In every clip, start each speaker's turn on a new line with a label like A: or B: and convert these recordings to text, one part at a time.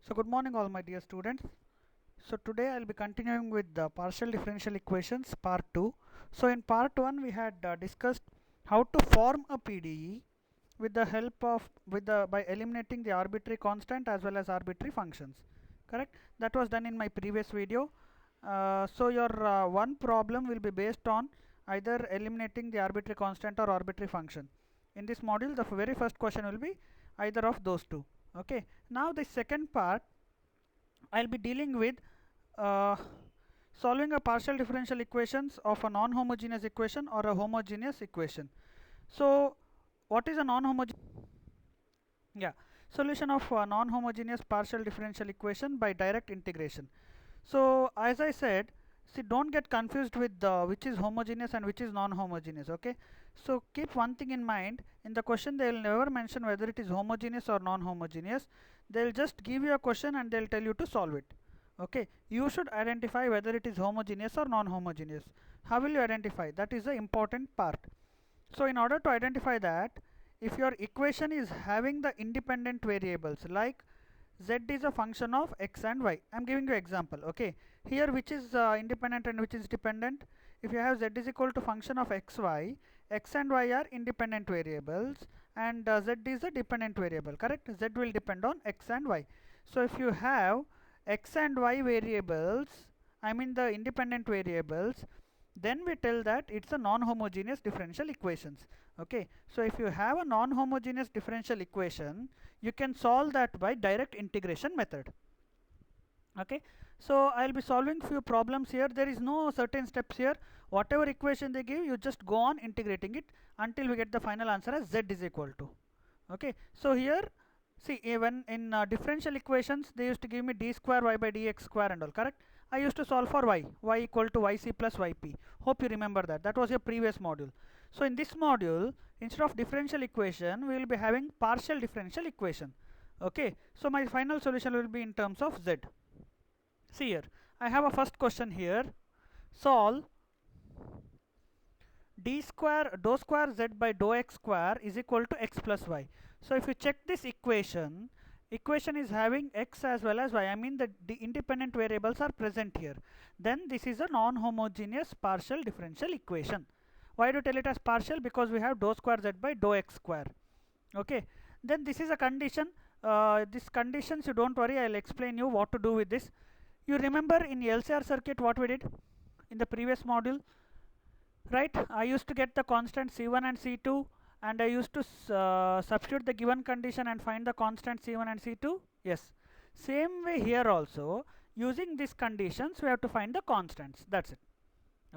A: So good morning all my dear students. So today I'll be continuing with the partial differential equations part 2. So in part 1 we had discussed how to form a PDE with the help of by eliminating the arbitrary constant as well as arbitrary functions. Correct? That was done in my previous video. So your one problem will be based on either eliminating the arbitrary constant or arbitrary function. In this module the very first question will be either of those two. Okay, now the second part I'll be dealing with uh, solving a partial differential equations of a non-homogeneous equation or a homogeneous equation. So what is a non-homogeneous? Yeah, solution of a non-homogeneous partial differential equation by direct integration. So as I said, see, don't get confused with which is homogeneous and which is non-homogeneous. Okay, so keep one thing in mind. In the question they will never mention whether it is homogeneous or non-homogeneous. They'll just give you a question and they'll tell you to solve it. Okay, you should identify whether it is homogeneous or non-homogeneous. How will you identify? That is the important part. So in order to identify that, if your equation is having the independent variables like z is a function of x and y, I'm giving you example. Okay, here which is independent and which is dependent? If you have z is equal to function of x y, x and y are independent variables and z is a dependent variable, correct? Z will depend on x and y. So if you have x and y variables, I mean the independent variables, then we tell that it's a non-homogeneous differential equations. Okay, so if you have a non-homogeneous differential equation, you can solve that by direct integration method. Okay, so I'll be solving few problems here. There is no certain steps here. Whatever equation they give, you just go on integrating it until we get the final answer as z is equal to. Okay, so here see, even in differential equations they used to give me d square y by dx square and all, correct? I used to solve for y equal to yc plus yp. Hope you remember that. That was your previous module. So in this module, instead of differential equation, we will be having partial differential equation. Okay, so my final solution will be in terms of z. See here, I have a first question here. Solve d square dou square z by dou x square is equal to x plus y. So if you check this equation is having x as well as y. I mean the independent variables are present here. Then this is a non-homogeneous partial differential equation. Why do you tell it as partial? Because we have dou square z by dou x square. Okay, then this is a condition. This conditions, you don't worry, I'll explain you what to do with this. You remember in LCR circuit what we did in the previous module, right? I used to get the constant C1 and C2 and I used to substitute the given condition and find the constant C1 and C2. Yes, same way here also, using these conditions we have to find the constants. That's it.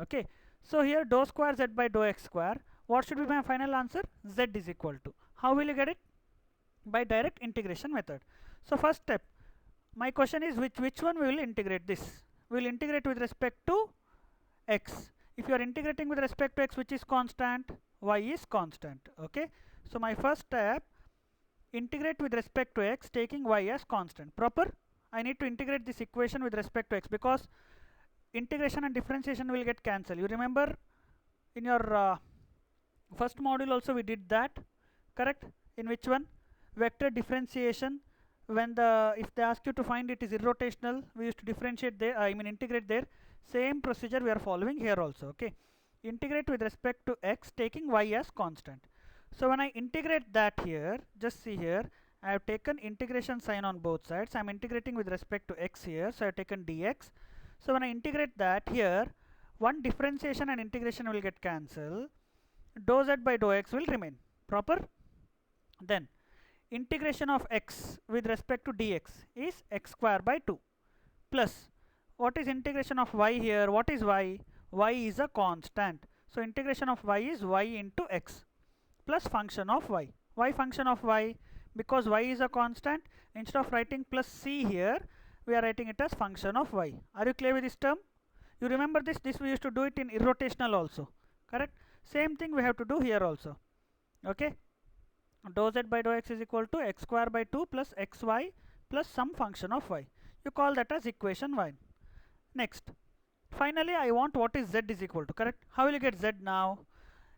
A: Okay, so here dou square z by dou x square, what should be my final answer? Z is equal to, how will you get it? By direct integration method. So first step, my question is which one we will integrate this? We will integrate with respect to x. If you are integrating with respect to x, which is constant, y is constant. Okay, so my first step, integrate with respect to x taking y as constant. Proper, I need to integrate this equation with respect to x because integration and differentiation will get cancelled. You remember in your first module also we did that, correct? In which one? Vector differentiation. When if they ask you to find it is irrotational, we used to differentiate there, I mean integrate there. Same procedure we are following here also. Okay, integrate with respect to x taking y as constant. So when I integrate that here, just see here, I have taken integration sign on both sides. I am integrating with respect to x here, so I have taken dx. So when I integrate that here, one differentiation and integration will get cancelled. Dou z by dou x will remain. Proper? Then integration of x with respect to dx is x square by 2 plus, what is integration of y here? What is y? Y is a constant. So integration of y is y into x plus function of y. Why function of y? Because y is a constant. Instead of writing plus c here, we are writing it as function of y. Are you clear with this term? You remember this? This we used to do it in irrotational also. Correct? Same thing we have to do here also. Okay? Dou z by dou x is equal to x square by 2 plus xy plus some function of y. You call that as equation 1. Next, finally I want what is z is equal to, correct? How will you get z now?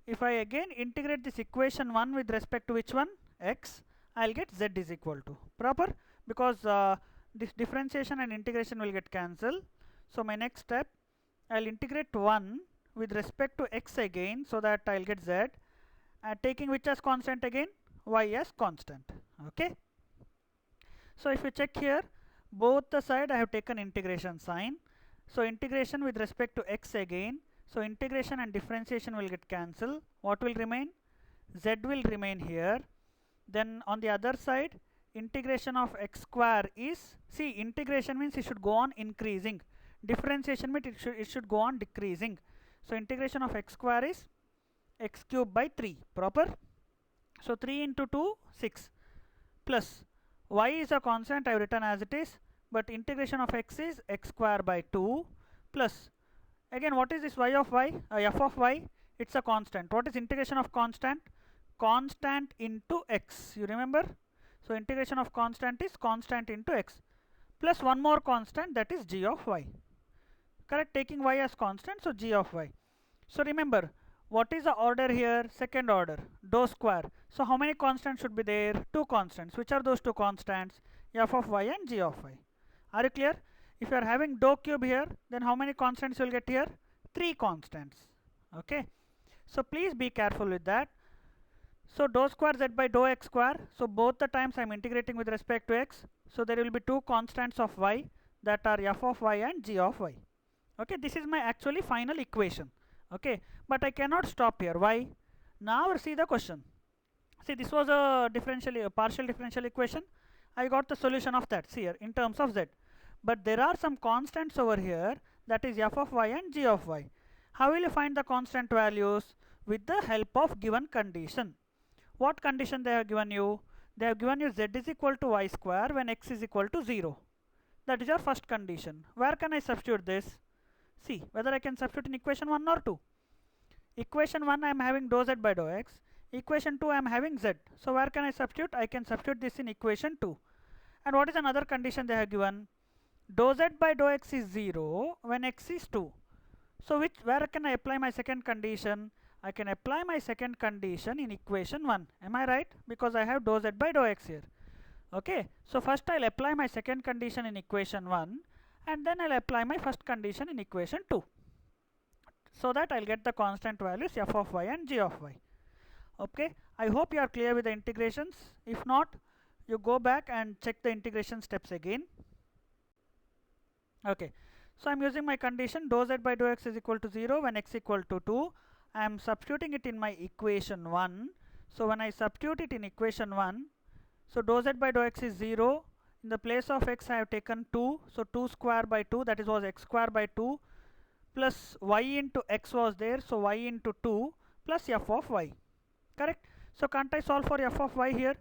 A: If I again integrate this equation 1 with respect to which one? X, I'll get z is equal to. Proper? Because this differentiation and integration will get cancelled. So my next step, I'll integrate 1 with respect to x again, so that I'll get z, taking which as constant again, y as constant. Okay. So if you check here, both the side I have taken integration sign. So integration with respect to x again. So integration and differentiation will get cancelled. What will remain? Z will remain here. Then on the other side, integration of x square is, see, integration means it should go on increasing. Differentiation means it should go on decreasing. So integration of x square is x cube by 3, proper. So 3 into 2, 6, plus y is a constant, I have written as it is, but integration of x is x square by 2, plus again what is this y of y, f of y, it's a constant. What is integration of constant? Constant into x, you remember? So integration of constant is constant into x, plus one more constant, that is g of y. Correct, taking y as constant, so g of y. So remember, what is the order here? Second order, dou square. So how many constants should be there? 2 constants. Which are those 2 constants? F of y and g of y. Are you clear? If you are having dou cube here, then how many constants you will get here? 3 constants. Okay. So please be careful with that. So dou square z by dou x square. So both the times I am integrating with respect to x. So there will be 2 constants of y, that are f of y and g of y. Okay. This is my actually final equation. Okay, but I cannot stop here. Why? Now see the question. See, this was a partial differential equation. I got the solution of that here in terms of z, but there are some constants over here, that is f of y and g of y. How will you find the constant values? With the help of given condition. What condition they have given you? They have given you z is equal to y square when x is equal to 0. That is your first condition. Where can I substitute this? See whether I can substitute in equation 1 or 2. Equation 1 I am having dou z by dou x. Equation 2 I am having z. So where can I substitute? I can substitute this in equation 2. And what is another condition they have given? Dou z by dou x is 0 when x is 2. So where can I apply my second condition? I can apply my second condition in equation 1. Am I right? Because I have dou z by dou x here. Okay. So first I'll apply my second condition in equation 1. And then I'll apply my first condition in equation 2, so that I'll get the constant values f of y and g of y. Okay, I hope you are clear with the integrations. If not, you go back and check the integration steps again. Okay, so I'm using my condition dou z by dou x is equal to 0 when x equal to 2. I am substituting it in my equation 1. So when I substitute it in equation 1, so dou z by dou x is 0. In the place of x I have taken 2, so 2 square by 2, that is was x square by 2, plus y into x was there, so y into 2 plus f of y. Correct? So can't I solve for f of y here?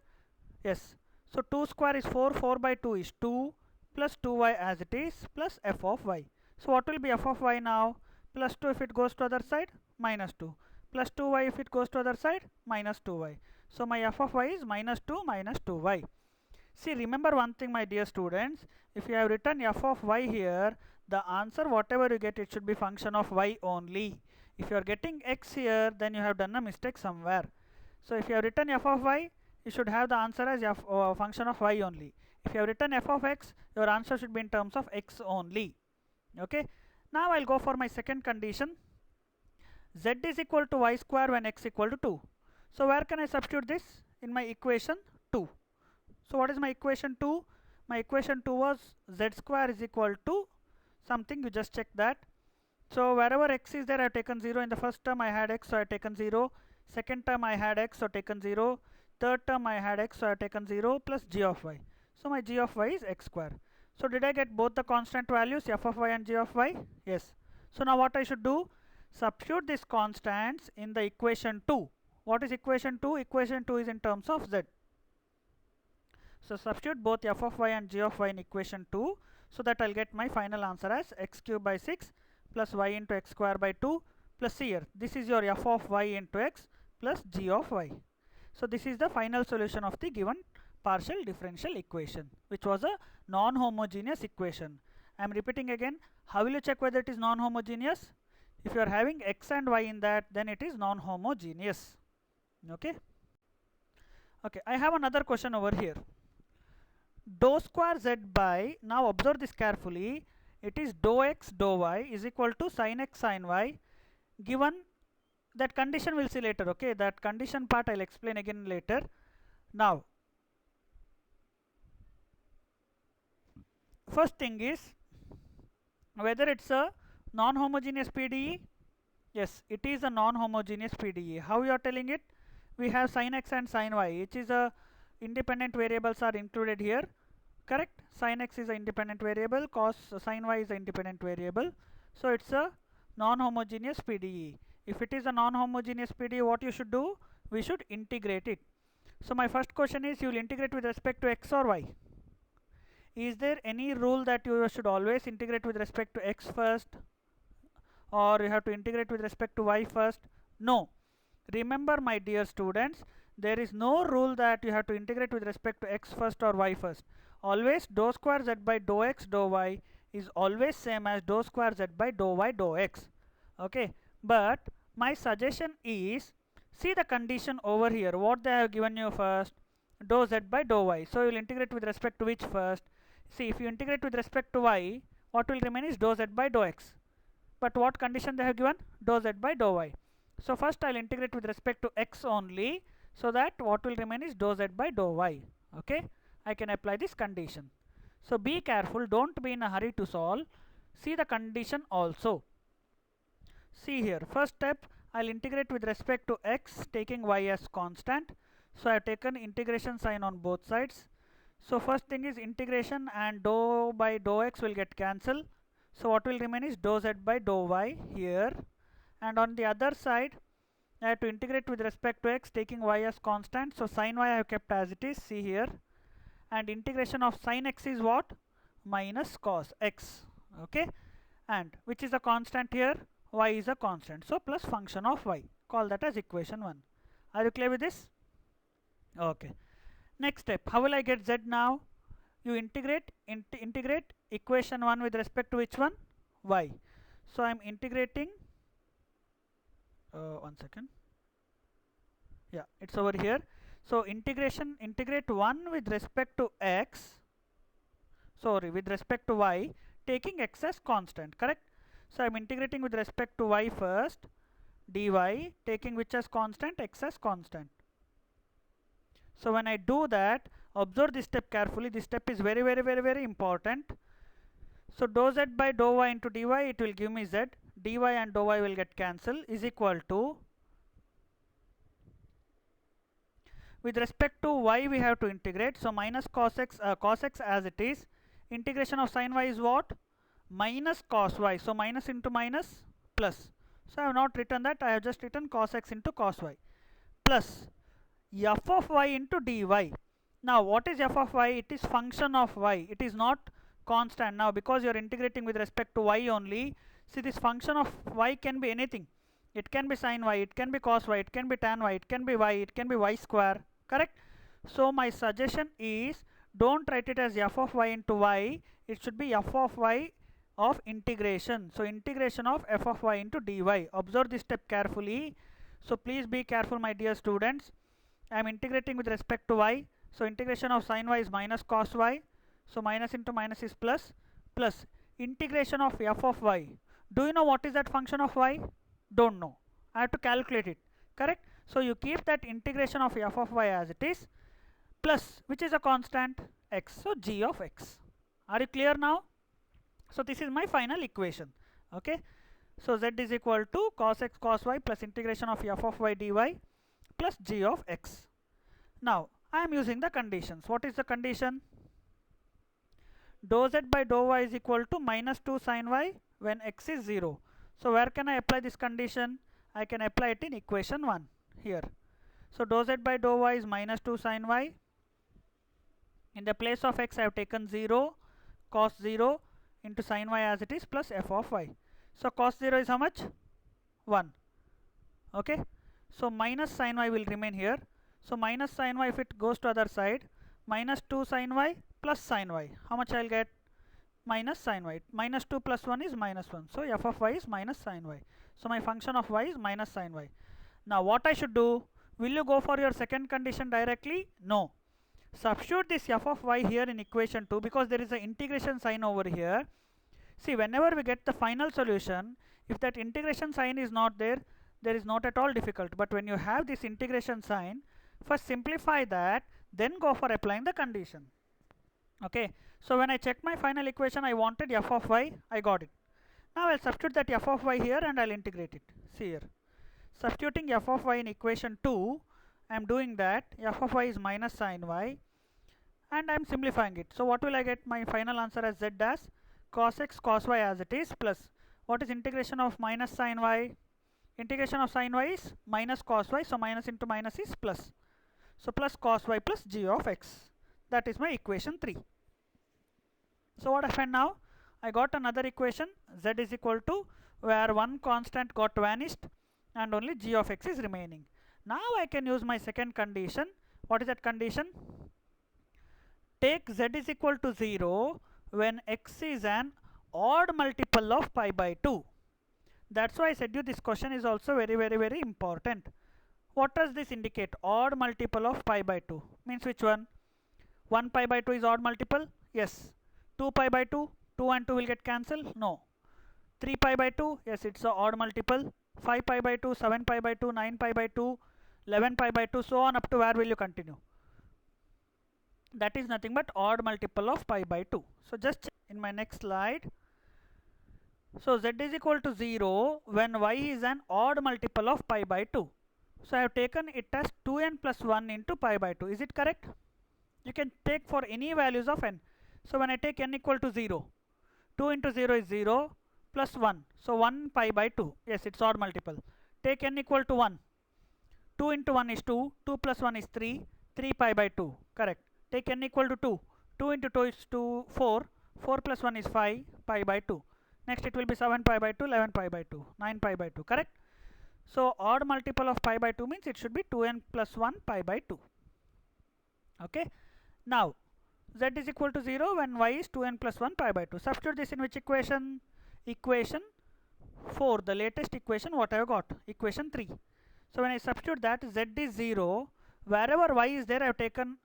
A: Yes. So 2 square is 4, 4 by 2 is 2, plus 2y as it is, plus f of y. So what will be f of y now? Plus 2 if it goes to other side, minus 2. Plus 2y if it goes to other side, minus 2y. So my f of y is minus 2 minus 2y. See, remember one thing, my dear students, if you have written f of y here, the answer whatever you get, it should be function of y only. If you are getting x here, then you have done a mistake somewhere. So if you have written f of y, you should have the answer as function of y only. If you have written f of x, your answer should be in terms of x only. Okay. Now I'll go for my second condition. Z is equal to y square when x equal to 2. So where can I substitute this? In my equation 2. So what is my equation 2? My equation 2 was z square is equal to something, you just check that. So wherever x is there, I have taken 0. In the first term I had x, so I have taken 0. Second term I had x, so taken 0. Third term I had x, so I have taken 0 plus g of y. So my g of y is x square. So did I get both the constant values, f of y and g of y? Yes. So now what I should do? Substitute these constants in the equation 2. What is equation 2? Equation 2 is in terms of z. So substitute both f of y and g of y in equation 2, so that I'll get my final answer as x cube by 6 plus y into x square by 2 plus here. This is your f of y into x plus g of y. So this is the final solution of the given partial differential equation, which was a non-homogeneous equation. I am repeating again. How will you check whether it is non-homogeneous? If you are having x and y in that, then it is non-homogeneous. Okay. Okay, I have another question over here. dou square z by, now observe this carefully, it is dou x dou y is equal to sin x sin y, given that condition we'll see later. Okay, that condition part I'll explain again later. Now first thing is whether it's a non-homogeneous PDE. Yes, it is a non-homogeneous PDE. How you are telling it? We have sin x and sin y, which is a independent variables are included here. Correct? Sin x is an independent variable, cos sin y is an independent variable. So it's a non-homogeneous PDE. If it is a non-homogeneous PDE, what you should do? We should integrate it. So my first question is, you will integrate with respect to x or y? Is there any rule that you should always integrate with respect to x first, or you have to integrate with respect to y first? No. Remember, my dear students, there is no rule that you have to integrate with respect to x first or y first. Always dou square z by dou x dou y is always same as dou square z by dou y dou x. Okay, but my suggestion is, see the condition over here, what they have given you first, dou z by dou y. So you will integrate with respect to which first? See, if you integrate with respect to y, what will remain is dou z by dou x. But what condition they have given? Dou z by dou y. So first I will integrate with respect to x only, so that what will remain is dou z by dou y. Okay, I can apply this condition. So be careful, don't be in a hurry to solve. See the condition also. See here, first step, I will integrate with respect to x, taking y as constant. So I have taken integration sign on both sides. So first thing is integration, and dou by dou x will get cancelled. So what will remain is dou z by dou y here, and on the other side I have to integrate with respect to x, taking y as constant. So sin y I have kept as it is, see here, and integration of sin x is what? Minus cos x. Okay, and which is a constant here? Y is a constant, so plus function of y. Call that as equation 1. Are you clear with this? Okay. Next step, how will I get z now? You integrate equation 1 with respect to which one? Y. So I am integrating, one second, yeah, it's over here. So integrate 1 with respect to x, sorry, with respect to y, taking x as constant, correct? So I am integrating with respect to y first, dy, taking which as constant? X as constant. So when I do that, observe this step carefully. This step is very important. So dou z by dou y into dy, it will give me z. Dy and dou y will get cancelled, is equal to, with respect to y we have to integrate. So minus cos x as it is. Integration of sin y is what? Minus cos y. So minus into minus plus. So I have not written that, I have just written cos x into cos y, plus f of y into dy. Now what is f of y? It is function of y, it is not constant. Now because you are integrating with respect to y only, see, this function of y can be anything. It can be sin y, it can be cos y, it can be tan y, it can be y, it can be y square, correct? So my suggestion is, don't write it as f of y into y, it should be f of y of integration. So integration of f of y into dy. Observe this step carefully. So please be careful, my dear students. I am integrating with respect to y. So integration of sin y is minus cos y. So minus into minus is plus, plus integration of f of y. Do you know what is that function of y? Don't know. I have to calculate it, correct? So you keep that integration of f of y as it is, plus which is a constant? X. So g of x. Are you clear now? So this is my final equation. Okay. So z is equal to cos x cos y plus integration of f of y dy plus g of x. Now I am using the conditions. What is the condition? Dou z by dou y is equal to minus 2 sin y when x is 0. So where can I apply this condition? I can apply it in equation 1 here. So dou z by dou y is minus 2 sin y. In the place of x I have taken 0, cos 0 into sin y as it is, plus f of y. So cos 0 is how much? 1. Okay. So minus sin y will remain here. So minus sin y, if it goes to other side, minus 2 sin y plus sin y. How much I will get? Minus sin y. Minus 2 plus 1 is minus 1. So f of y is minus sin y. So my function of y is minus sin y. Now what I should do? Will you go for your second condition directly? No. Substitute this f of y here in equation 2 because there is an integration sign over here. See, whenever we get the final solution, if that integration sign is not there, there is not at all difficult. But when you have this integration sign, first simplify that, then go for applying the condition. Okay, so when I check my final equation, I wanted f of y, I got it. Now I'll substitute that f of y here and I'll integrate it. See here, substituting f of y in equation 2, I am doing that. F of y is minus sine y, and I am simplifying it. So what will I get? My final answer as z as cos x cos y as it is, plus what is integration of minus sine y? Integration of sine y is minus cos y, so minus into minus is plus. So plus cos y plus g of x. That is my equation 3. So what I find now? I got another equation, z is equal to, where one constant got vanished and only g of x is remaining. Now I can use my second condition. What is that condition? Take z is equal to 0 when x is an odd multiple of pi by 2. That's why I said you this question is also very important. What does this indicate? Odd multiple of pi by 2 means which one? 1 pi by 2 is odd multiple? Yes. 2 pi by 2, 2 and 2 will get cancelled? No. 3 pi by 2, yes, it's a odd multiple. 5 pi by 2, 7 pi by 2, 9 pi by 2, 11 pi by 2, so on up to where will you continue? That is nothing but odd multiple of pi by 2. So just check in my next slide. So z is equal to 0 when y is an odd multiple of pi by 2. So I have taken it as 2n plus 1 into pi by 2. Is it correct? You can take for any values of n. So when I take n equal to 0, 2 into 0 is 0 plus 1. So 1 pi by 2. Yes, it's odd multiple. Take n equal to 1. 2 into 1 is 2. 2 plus 1 is 3. 3 pi by 2. Correct. Take n equal to 2. 2 into 2 is 2, 4. 4 plus 1 is 5 pi by 2. Next it will be 7 pi by 2, 11 pi by 2, 9 pi by 2. Correct. So odd multiple of pi by 2 means it should be 2n plus 1 pi by 2. Okay. Now z is equal to 0 when y is 2n plus 1 pi by 2. Substitute this in which equation? Equation 4, the latest equation what I have got, equation 3. So when I substitute that, z is 0, wherever y is there I have taken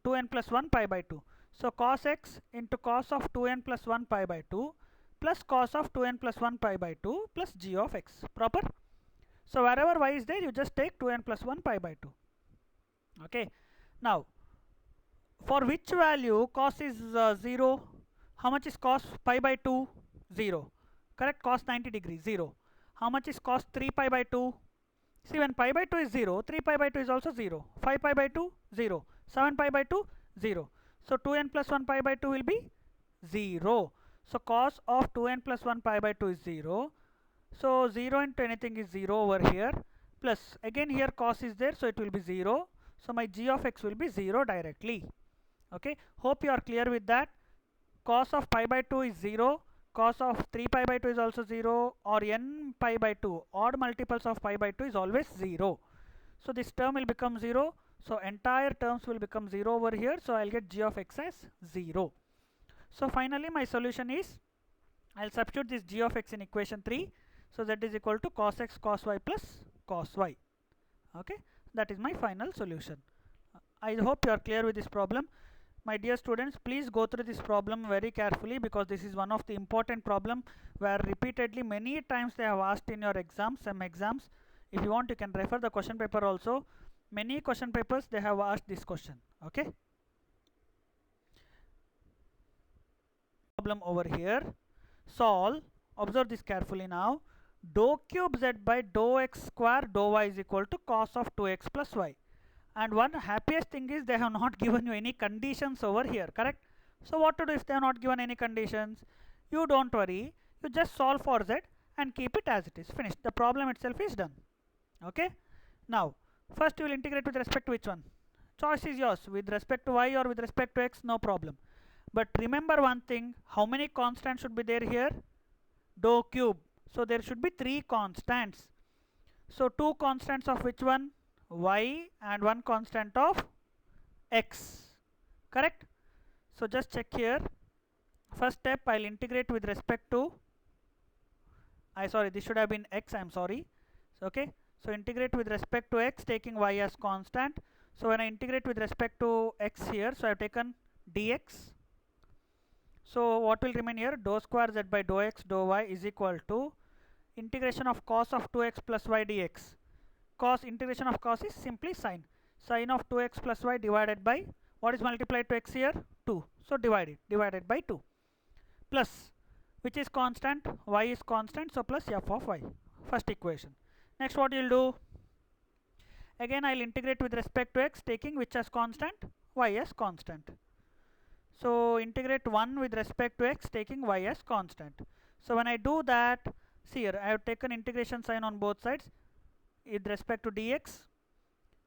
A: 2n plus 1 pi by 2. So cos x into cos of 2n plus 1 pi by 2 plus cos of 2n plus 1 pi by 2 plus g of x. Proper? So wherever y is there you just take 2n plus 1 pi by 2. Okay. Now for which value cos is 0? How much is cos pi by 2? 0. Correct. Cos 90 degrees 0. How much is cos 3 pi by 2? See, when pi by 2 is 0, 3 pi by 2 is also 0. 5 pi by 2 0. 7 pi by 2 0. So 2n plus 1 pi by 2 will be 0. So cos of 2n plus 1 pi by 2 is 0. So 0 into anything is 0 over here, plus again here cos is there, so it will be 0. So my g of x will be 0 directly. Okay, hope you are clear with that. Cos of pi by 2 is 0, cos of 3 pi by 2 is also 0, or n pi by 2, odd multiples of pi by 2 is always 0. So this term will become 0, so entire terms will become 0 over here, so I'll get g of x as 0. So finally my solution is, I'll substitute this g of x in equation 3, so that is equal to cos x cos y plus cos y. Okay, that is my final solution. I hope you are clear with this problem. My dear students, please go through this problem very carefully because this is one of the important problem where repeatedly many times they have asked in your exams, some exams. If you want you can refer the question paper also. Many question papers they have asked this question. Okay. Problem over here. Solve. Observe this carefully now. Dou cube z by dou x square dou y is equal to cos of 2x plus y. And one happiest thing is they have not given you any conditions over here, correct? So what to do if they have not given any conditions? You don't worry, you just solve for z and keep it as it is. Finished. The problem itself is done. Okay. Now first you will integrate with respect to which one? Choice is yours. With respect to y or with respect to x, no problem. But remember one thing, how many constants should be there here? Dou cube. So there should be 3 constants. So 2 constants of which one? Y, and 1 constant of x. Correct? So just check here. First step, I'll integrate with respect to, this should have been x, I'm sorry. So, okay. So integrate with respect to x, taking y as constant. So when I integrate with respect to x here, so I have taken dx. So what will remain here? Dou square z by dou x dou y is equal to integration of cos of 2x plus y dx. Cos, integration of cos is simply sine. Sine of 2x plus y divided by, what is multiplied to x here? 2. So divided by 2. Plus, which is constant? Y is constant, so plus f of y. First equation. Next what you will do? Again I will integrate with respect to x, taking which as constant? Y as constant. So integrate 1 with respect to x, taking y as constant. So when I do that, see here, I have taken integration sign on both sides with respect to dx.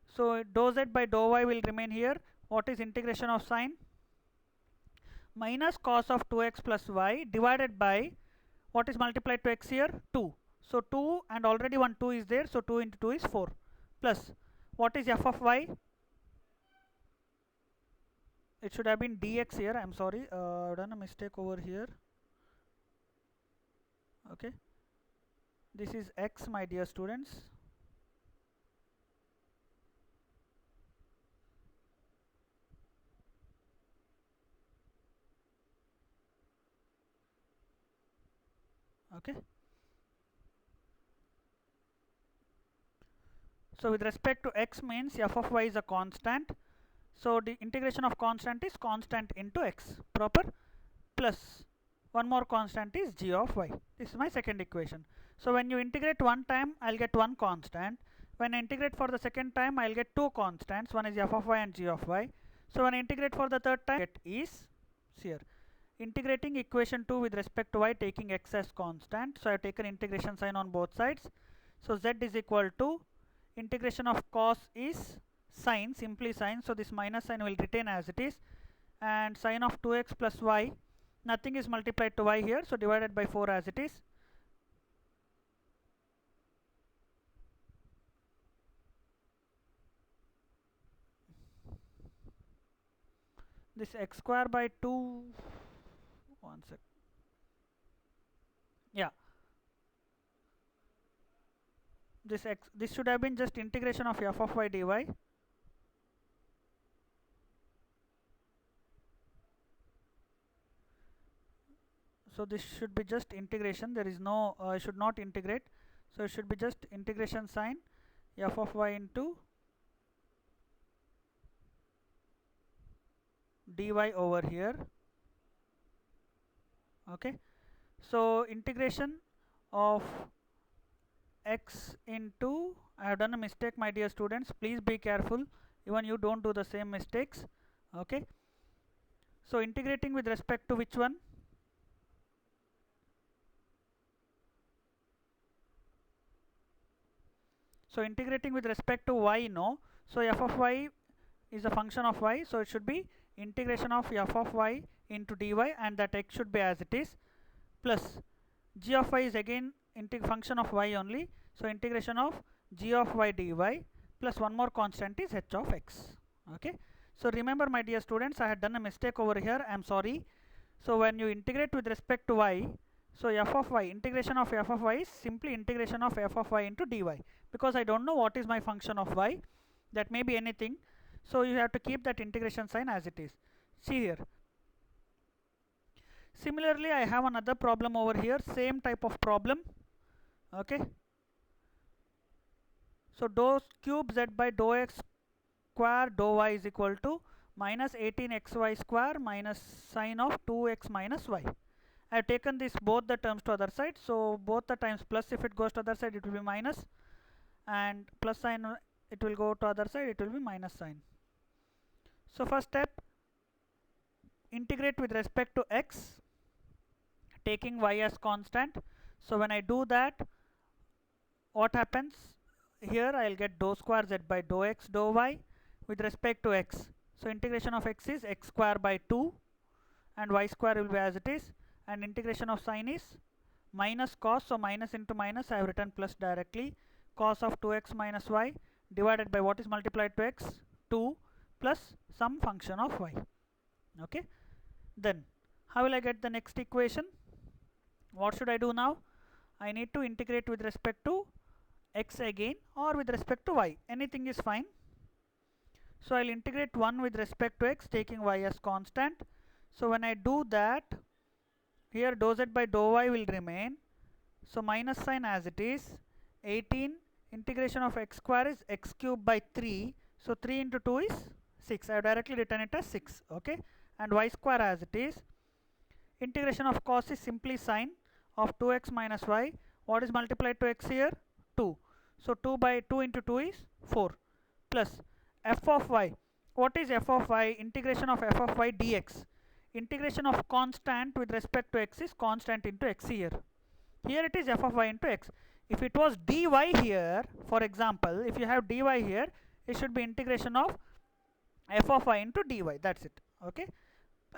A: So dou z by dou y will remain here. What is integration of sine? Minus cos of 2x plus y divided by, what is multiplied to x here? 2. So 2, and already one 2 is there, so 2 into 2 is 4. Plus, what is f of y? It should have been dx here. I am sorry, I've done a mistake over here. Okay, this is x, my dear students. Okay, so with respect to x means f of y is a constant, so the integration of constant is constant into x proper, plus one more constant is g of y. This is my second equation. So when you integrate one time, I'll get one constant. When I integrate for the second time, I'll get two constants. One is f of y and g of y. So when I integrate for the third time, it is here. Integrating equation 2 with respect to y, taking x as constant. So I have taken integration sign on both sides. So z is equal to integration of cos is sine, simply sine. So this minus sign will retain as it is. And sine of 2x plus y, nothing is multiplied to y here, so divided by 4 as it is. This x square by 2, one sec, yeah, this should have been just integration of f of y dy. So this should be just integration, there is no should not integrate, so it should be just integration sign f of y into dy over here. Okay, so integration of x into, I have done a mistake, my dear students, please be careful, even you don't do the same mistakes. Okay, so integrating with respect to which one? So integrating with respect to y, no, so f of y is a function of y, so it should be integration of f of y into dy, and that x should be as it is, plus g of y is again function of y only, so integration of g of y dy, plus one more constant is h of x. Okay, so remember, my dear students, I had done a mistake over here, I am sorry. So when you integrate with respect to y, so f of y, integration of f of y is simply integration of f of y into dy, because I don't know what is my function of y, that may be anything, so you have to keep that integration sign as it is. See here, similarly I have another problem over here, same type of problem. Okay, so dou cube z by dou x square dou y is equal to minus 18xy square minus sine of 2x minus y. I have taken this both the terms to other side, so both the times plus, if it goes to other side it will be minus, and plus sign it will go to other side, it will be minus sign. So first step, integrate with respect to x, taking y as constant. So when I do that, what happens here? I will get dou square z by dou x dou y with respect to x. So integration of x is x square by 2, and y square will be as it is, and integration of sine is minus cos, so minus into minus I have written plus directly, cos of 2x minus y divided by what is multiplied to x, 2, plus some function of y. Okay, then how will I get the next equation? What should I do now? I need to integrate with respect to x again, or with respect to y, anything is fine. So I'll integrate 1 with respect to x, taking y as constant. So when I do that, here dou z by dou y will remain. So minus sign as it is. 18 integration of x square is x cube by 3. So 3 into 2 is 6. I have directly written it as 6. Okay. And y square as it is. Integration of cos is simply sine of 2x minus y. What is multiplied to x here? 2. So 2 by 2 into 2 is 4. Plus f of y. What is f of y? Integration of f of y dx. Integration of constant with respect to x is constant into x here. Here it is f of y into x. If it was dy here, for example, if you have dy here, it should be integration of f of y into dy. That's it. Okay.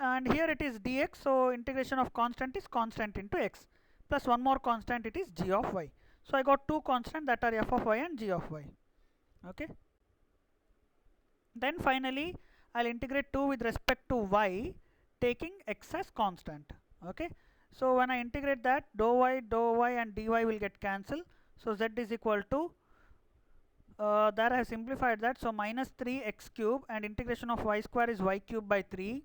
A: And here it is dx, so integration of constant is constant into x. Plus one more constant, it is g of y. So I got two constants that are f of y and g of y. Okay. Then finally, I'll integrate 2 with respect to y, taking x as constant. Okay. So when I integrate that, dou y and dy will get cancelled. So z is equal to, there I have simplified that. So minus 3x cube, and integration of y square is y cube by 3.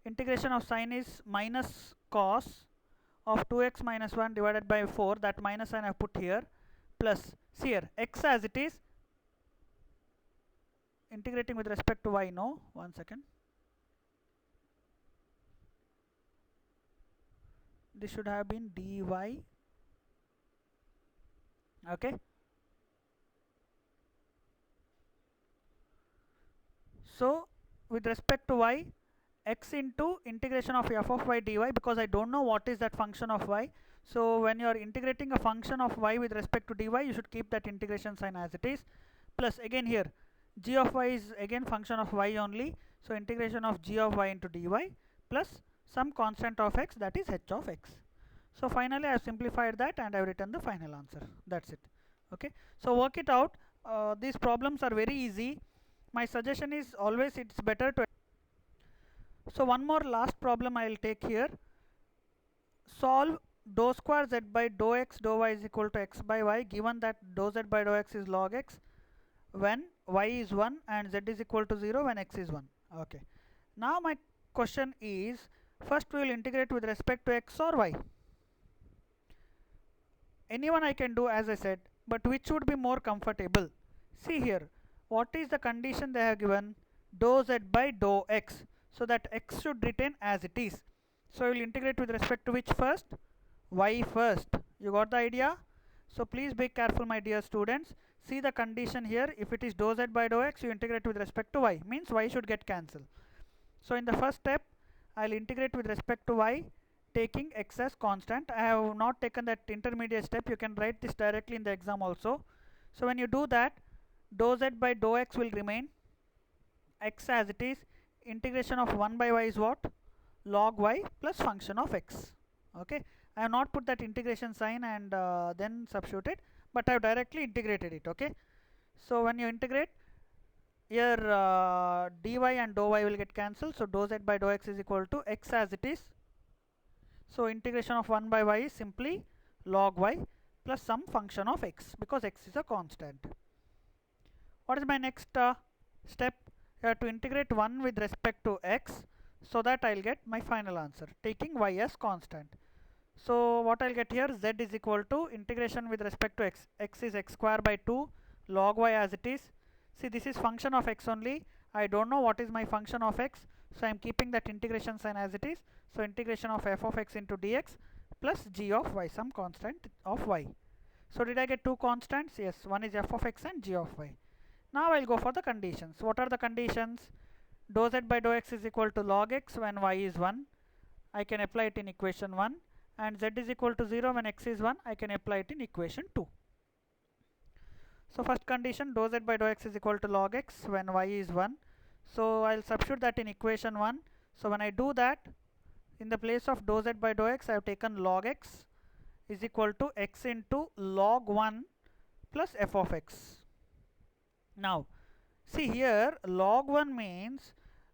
A: Integration of sine is minus cos of 2x minus 1 divided by 4. That minus sign I have put here. Plus, see here, x as it is. Integrating with respect to y, no. 1 second. This should have been dy. Okay. So with respect to y, x into integration of f of y dy, because I don't know what is that function of y. So when you are integrating a function of y with respect to dy, you should keep that integration sign as it is. Plus again here, g of y is again function of y only. So integration of g of y into dy plus some constant of x, that is h of x. So finally I have simplified that and I have written the final answer. That's it. Okay. So work it out. These problems are very easy. My suggestion is always it's better to. So one more last problem I will take here. Solve dou square z by dou x dou y is equal to x by y, given that dou z by dou x is log x when y is 1 and z is equal to 0 when x is 1. Okay. Now my question is, first we will integrate with respect to x or y. Anyone I can do, as I said, but which would be more comfortable? See here, what is the condition they have given? Dou z by dou x, so that x should retain as it is. So we will integrate with respect to which first? Y first. You got the idea? So please be careful, my dear students. See the condition here. If it is dou z by dou x, you integrate with respect to y, means y should get cancelled. So in the first step, I will integrate with respect to y, taking x as constant. I have not taken that intermediate step. You can write this directly in the exam also. So when you do that, dou z by dou x will remain x as it is. Integration of 1 by y is what? Log y plus function of x. Okay. I have not put that integration sign and then substituted, but I have directly integrated it. Okay. So when you integrate, here dy and dou y will get cancelled. So dou z by dou x is equal to x as it is. So integration of 1 by y is simply log y plus some function of x, because x is a constant. What is my next step? You have to integrate 1 with respect to x, so that I will get my final answer, taking y as constant. So what I will get here, z is equal to integration with respect to x. X is x square by 2 log y as it is. See, this is function of x only. I don't know what is my function of x, so I am keeping that integration sign as it is. So integration of f of x into dx plus g of y, some constant of y. So did I get two constants? Yes, one is f of x and g of y. Now I will go for the conditions. What are the conditions? Dou z by dou x is equal to log x when y is 1. I can apply it in equation 1. And z is equal to 0 when x is 1. I can apply it in equation 2. So first condition, dou z by dou x is equal to log x when y is 1. So I'll substitute that in equation 1. So when I do that, in the place of dou z by dou x, I have taken log x is equal to x into log 1 plus f of x. Now see here, log 1 means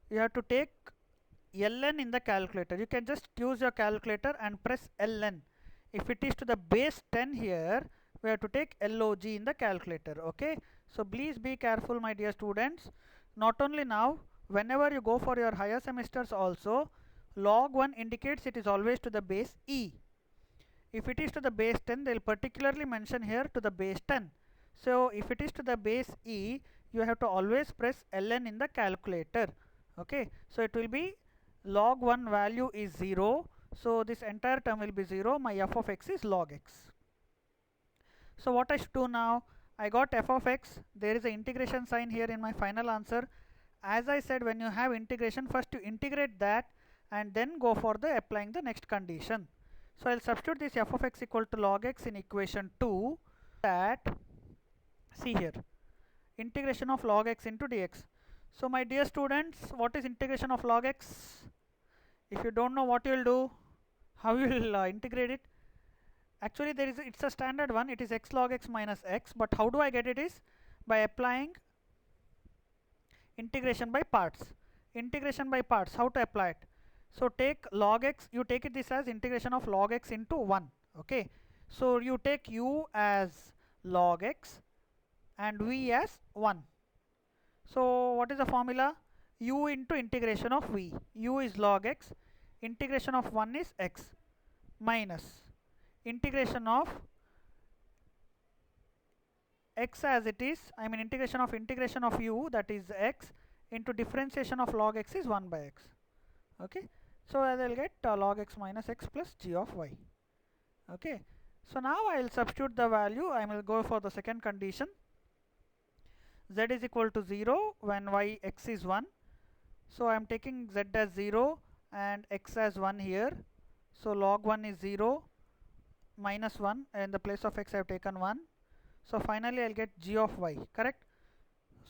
A: you have to take ln in the calculator. You can just use your calculator and press ln. If it is to the base 10 here, we have to take log in the calculator. Okay. So please be careful, my dear students. not only now, whenever you go for your higher semesters also, log 1 indicates it is always to the base e. If it is to the base 10, they will particularly mention here to the base 10. So if it is to the base e, you have to always press ln in the calculator. Okay, so it will be log 1 value is 0, so this entire term will be 0. My f of x is log x. So what I should do now, I got f of x, there is an integration sign here in my final answer. As I said, when you have integration, first you integrate that and then go for the applying the next condition. So I'll substitute this f of x equal to log x in equation 2. That, see here, integration of log x into dx. So my dear students, what is integration of log x? If you don't know what you will do, how you will integrate it? Actually it's a standard one, it is x log x minus x, but how do I get it is by applying integration by parts. Integration by parts, how to apply it? So take log x, you take it this as integration of log x into 1. Okay, so you take u as log x and v as 1. So what is the formula? U into integration of v. U is log x, integration of 1 is x, minus integration of x as it is, I mean integration of u, that is x, into differentiation of log x is 1 by x. Okay, so I will get log x minus x plus g of y. Okay, so now I will substitute the value. I will go for the second condition. Z is equal to 0 when y x is 1. So I am taking z as 0 and x as 1 here. So log 1 is 0 minus 1, in the place of x I have taken 1. So finally I'll get g of y, correct?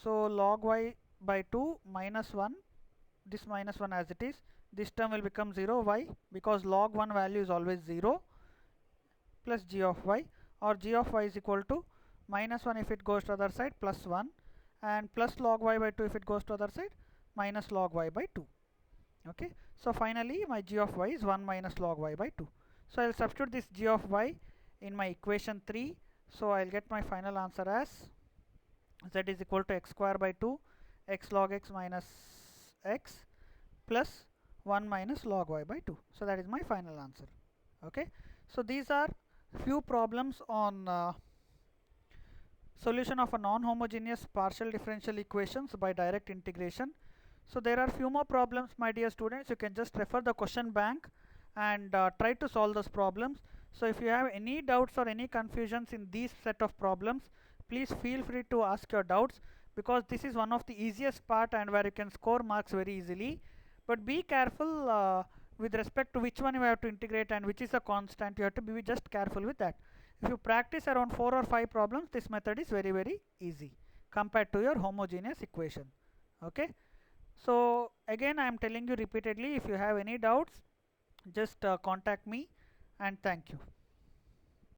A: So log y by 2 minus 1, this minus 1 as it is, this term will become 0. Why? Because log 1 value is always 0, plus g of y, or g of y is equal to minus 1 if it goes to other side, plus 1, and plus log y by 2 if it goes to other side, minus log y by 2. Okay, so finally my g of y is 1 minus log y by 2. So I'll substitute this g of y in my equation 3. So I'll get my final answer as z is equal to x square by 2 x log x minus x plus 1 minus log y by 2. So that is my final answer. Okay, so these are few problems on solution of a non-homogeneous partial differential equations by direct integration. So there are few more problems, my dear students. You can just refer the question bank and try to solve those problems. So if you have any doubts or any confusions in these set of problems, please feel free to ask your doubts, because this is one of the easiest part and where you can score marks very easily. But be careful with respect to which one you have to integrate and which is a constant. You have to be just careful with that. If you practice around 4 or 5 problems, this method is very easy compared to your homogeneous equation. Okay, so again I am telling you repeatedly, if you have any doubts, just contact me, and thank you.